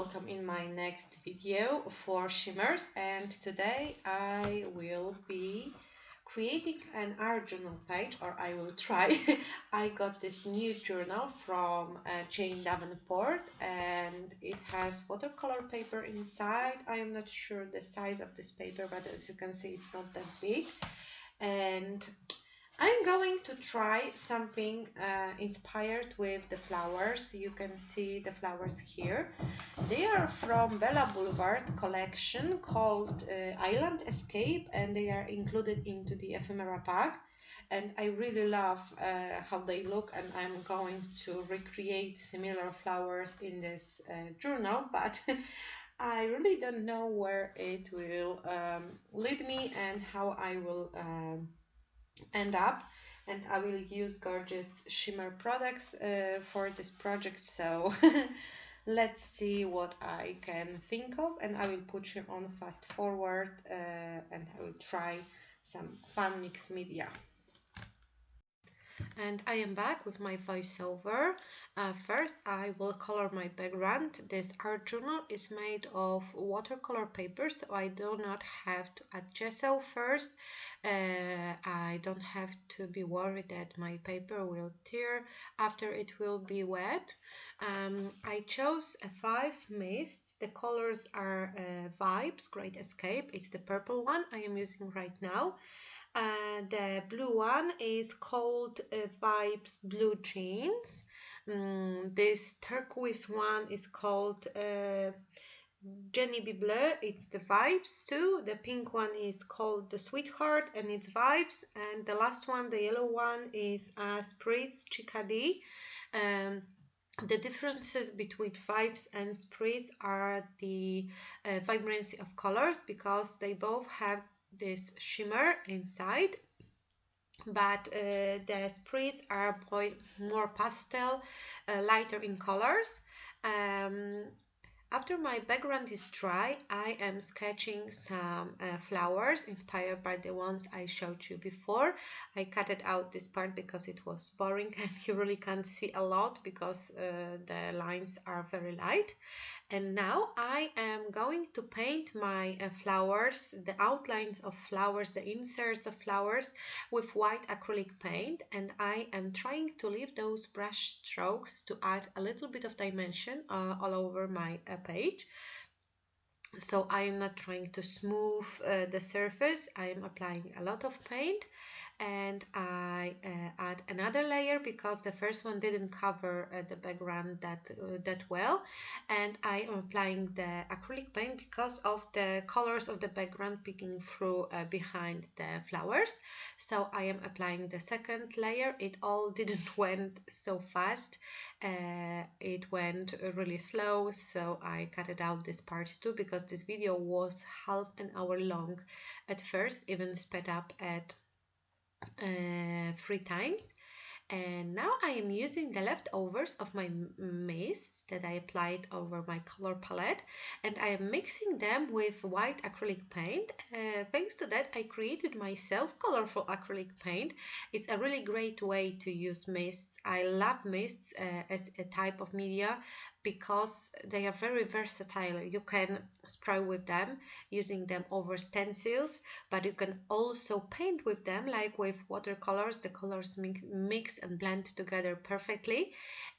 welcome in my next video for Shimmerz, and today I will be creating an art journal page, or I will try. I got this new journal from Jane Davenport and it has watercolor paper inside. I am not sure the size of this paper, but as you can see it's not that big, and I'm going to try something inspired with the flowers. You can see the flowers here. They are from Bella Boulevard collection called Island Escape, and they are included into the ephemera pack. And I really love how they look, and I'm going to recreate similar flowers in this journal, but I really don't know where it will lead me and how I will end up, and I will use gorgeous shimmer products for this project, so let's see what I can think of, and I will put you on fast forward and I will try some fun mixed media. And I am back with my voiceover. First, I will color my background. This art journal is made of watercolor paper, so I do not have to add gesso first. I don't have to be worried that my paper will tear after it will be wet. I chose 5 mists. The colors are Vibes, Great Escape. It's the purple one I am using right now. The blue one is called Vibes Blue Jeans. This turquoise one is called Jenny Be Bleu. It's the Vibes too. The pink one is called the Sweetheart and it's Vibes. And the last one, the yellow one, is Spritz Chickadee. The differences between Vibes and Spritz are the vibrancy of colors, because they both have this shimmer inside, but the Spritz are more pastel, lighter in colors. After my background is dry, I am sketching some flowers inspired by the ones I showed you before. I cut out this part because it was boring and you really can't see a lot because the lines are very light. And now I am going to paint my flowers, the outlines of flowers, the inserts of flowers with white acrylic paint, and I am trying to leave those brush strokes to add a little bit of dimension all over my page. So I am not trying to smooth the surface. I am applying a lot of paint, and I add another layer because the first one didn't cover the background that well, and I am applying the acrylic paint because of the colors of the background peeking through behind the flowers. So I am applying the second layer. It all didn't went so fast. It went really slow, so I cut out this part too because this video was half an hour long at first, even sped up at 3 times. And now I am using the leftovers of my mist that I applied over my color palette, and I am mixing them with white acrylic paint. Thanks to that, I created myself colorful acrylic paint. It's a really great way to use mists. I love mists as a type of media because they are very versatile. You can spray with them, using them over stencils, but you can also paint with them like with watercolors. The colors mix and blend together perfectly.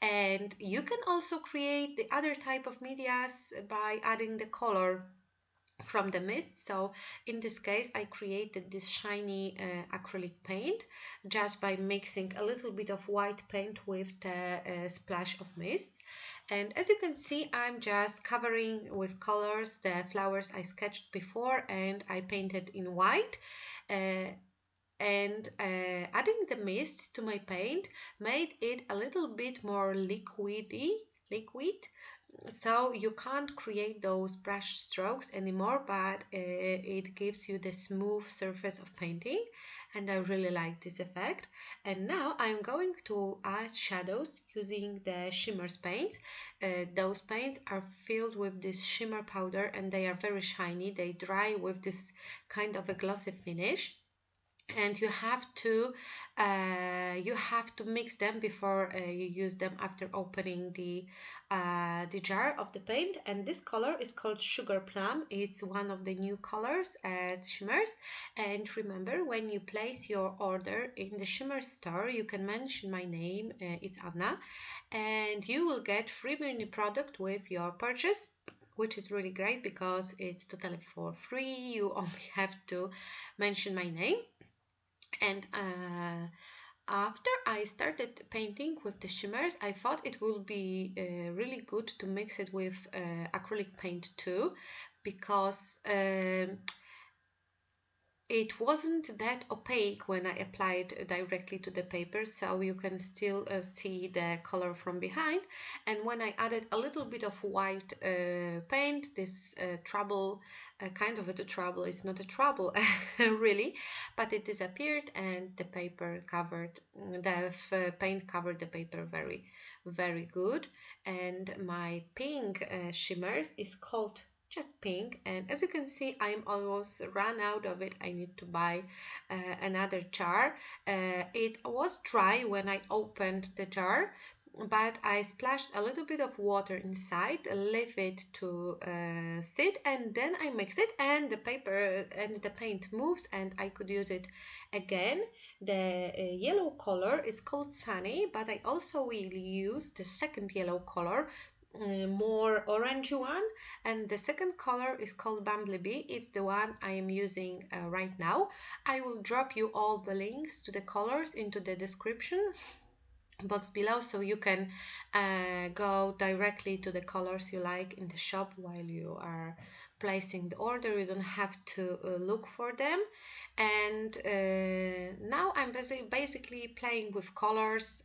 And you can also create the other type of medias by adding the color from the mist. So in this case I created this shiny acrylic paint just by mixing a little bit of white paint with the splash of mist. And as you can see, I'm just covering with colors the flowers I sketched before, and I painted in white. And adding the mist to my paint made it a little bit more liquid, so you can't create those brush strokes anymore, but it gives you the smooth surface of painting, and I really like this effect. And now I'm going to add shadows using the Shimmerz Paints. Those paints are filled with this shimmer powder and they are very shiny. They dry with this kind of a glossy finish. and you have to mix them before you use them after opening the jar of the paint. And this color is called Sugar Plum. It's one of the new colors at Shimmerz. And remember, when you place your order in the Shimmerz store, you can mention my name, it's Anna, and you will get free mini product with your purchase, which is really great because it's totally for free. You only have to mention my name. And after I started painting with the shimmers, I thought it would be really good to mix it with acrylic paint too, because it wasn't that opaque when I applied directly to the paper, so you can still see the color from behind. And when I added a little bit of white paint, this trouble, kind of a trouble, it's not a trouble really, but it disappeared, and the paper covered, the paint covered the paper very, very good. And my pink shimmers is called just pink, and as you can see, I'm almost run out of it. I need to buy another jar. It was dry when I opened the jar, but I splashed a little bit of water inside, leave it to sit, and then I mix it, and the paper and the paint moves, and I could use it again. The yellow color is called Sunny, but I also will use the second yellow color, more orange one, and the second color is called Bumblebee. It's the one I am using right now. I will drop you all the links to the colors into the description box below, so you can go directly to the colors you like in the shop while you are placing the order. You don't have to look for them. And now I'm basically playing with colors,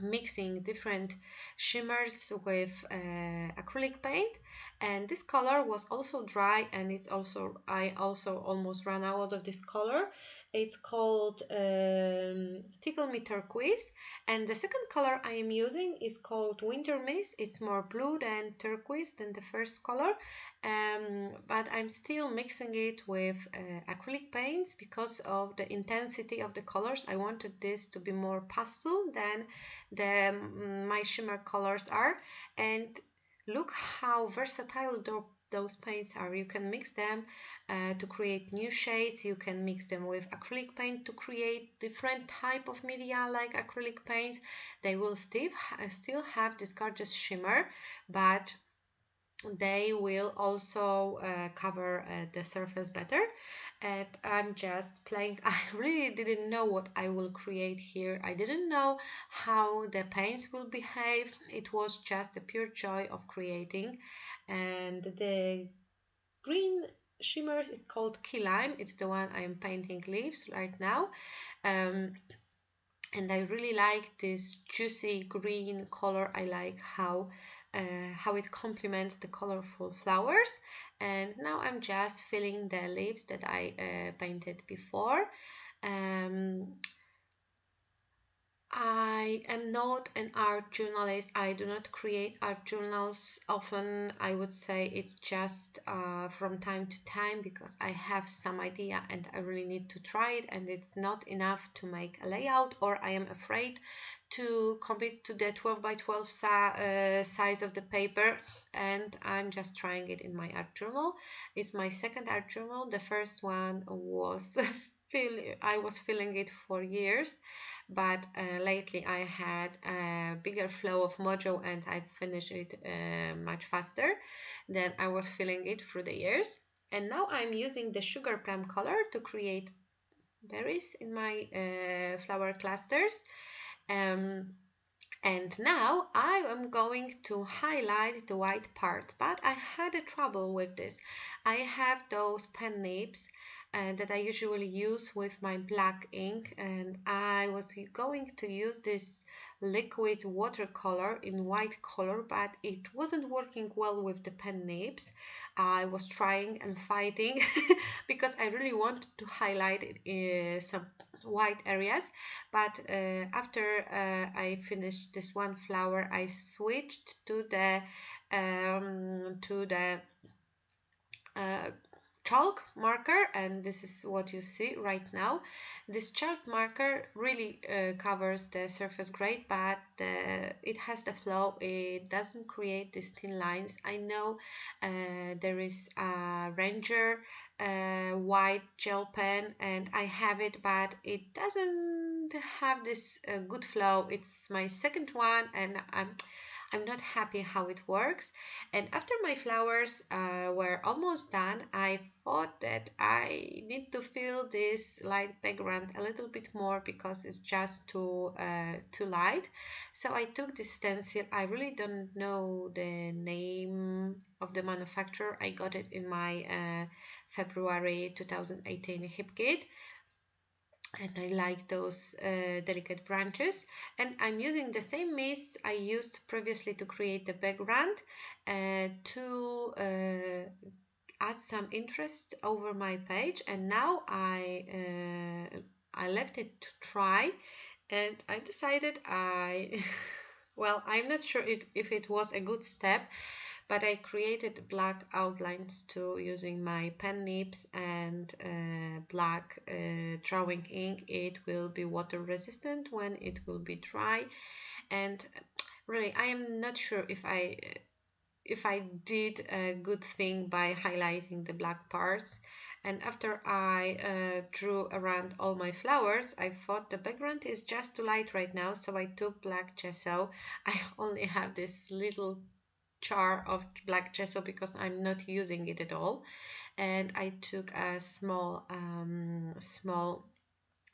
mixing different shimmers with acrylic paint. And this color was also dry, and I also almost ran out of this color. It's called Tickle Me Turquoise, and the second color I am using is called Winter Mist. It's more blue than turquoise than the first color, but I'm still mixing it with acrylic paints because of the intensity of the colors. I wanted this to be more pastel than my shimmer colors are. And look how versatile those paints are. You can mix them to create new shades. You can mix them with acrylic paint to create different type of media like acrylic paints. They will still have this gorgeous shimmer, but they will also cover the surface better. And I'm just playing. I really didn't know what I will create here. I didn't know how the paints will behave. It was just a pure joy of creating. And the green shimmers is called Key Lime. It's the one I am painting leaves right now. And I really like this juicy green color. I like how it complements the colorful flowers. And now I'm just filling the leaves that I painted before. I am not an art journalist. I do not create art journals often. I would say it's just from time to time because I have some idea and I really need to try it, and it's not enough to make a layout, or I am afraid to commit to the 12 by 12 size of the paper, and I'm just trying it in my art journal. It's my second art journal. The first one was I was filling it for years, but lately I had a bigger flow of mojo and I finished it much faster than I was filling it through the years. And now I'm using the Sugar Plum color to create berries in my flower clusters. And now I am going to highlight the white parts, but I had a trouble with this. I have those pen nibs that I usually use with my black ink, and I was going to use this liquid watercolor in white color, but it wasn't working well with the pen nibs. I was trying and fighting because I really wanted to highlight some white areas, but after I finished this one flower, I switched to the chalk marker, and this is what you see right now. This chalk marker really covers the surface great, but it has the flow. It doesn't create these thin lines. I know there is a Ranger white gel pen, and I have it, but it doesn't have this good flow. It's my second one, and I'm not happy how it works. And after my flowers were almost done, I thought that I need to fill this light background a little bit more because it's just too light. So I took this stencil. I really don't know the name of the manufacturer. I got it in my February 2018 hip kit, and I like those delicate branches. And I'm using the same mist I used previously to create the background to add some interest over my page. And now I left it to dry, and I decided well, I'm not sure if it was a good step, but I created black outlines too using my pen nibs and black drawing ink. It will be water resistant when it will be dry, and really I am not sure if I did a good thing by highlighting the black parts. And after I drew around all my flowers, I thought the background is just too light right now, so I took black gesso. I only have this little jar of black gesso because I'm not using it at all, and I took a small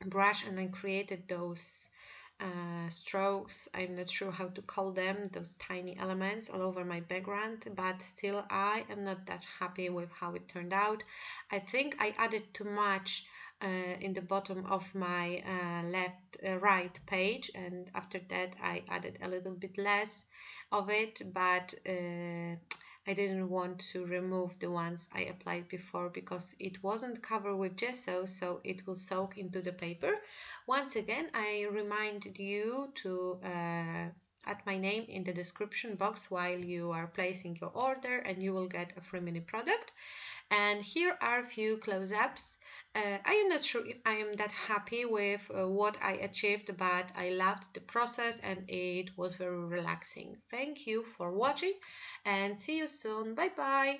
brush and I created those strokes. I'm not sure how to call them, those tiny elements all over my background, but still I am not that happy with how it turned out. I think I added too much in the bottom of my right page, and after that I added a little bit less of it, but I didn't want to remove the ones I applied before because it wasn't covered with gesso, so it will soak into the paper. Once again, I reminded you to add my name in the description box while you are placing your order, and you will get a free mini product. And here are a few close-ups. I am not sure if I am that happy with what I achieved, but I loved the process and it was very relaxing. Thank you for watching and see you soon. Bye bye.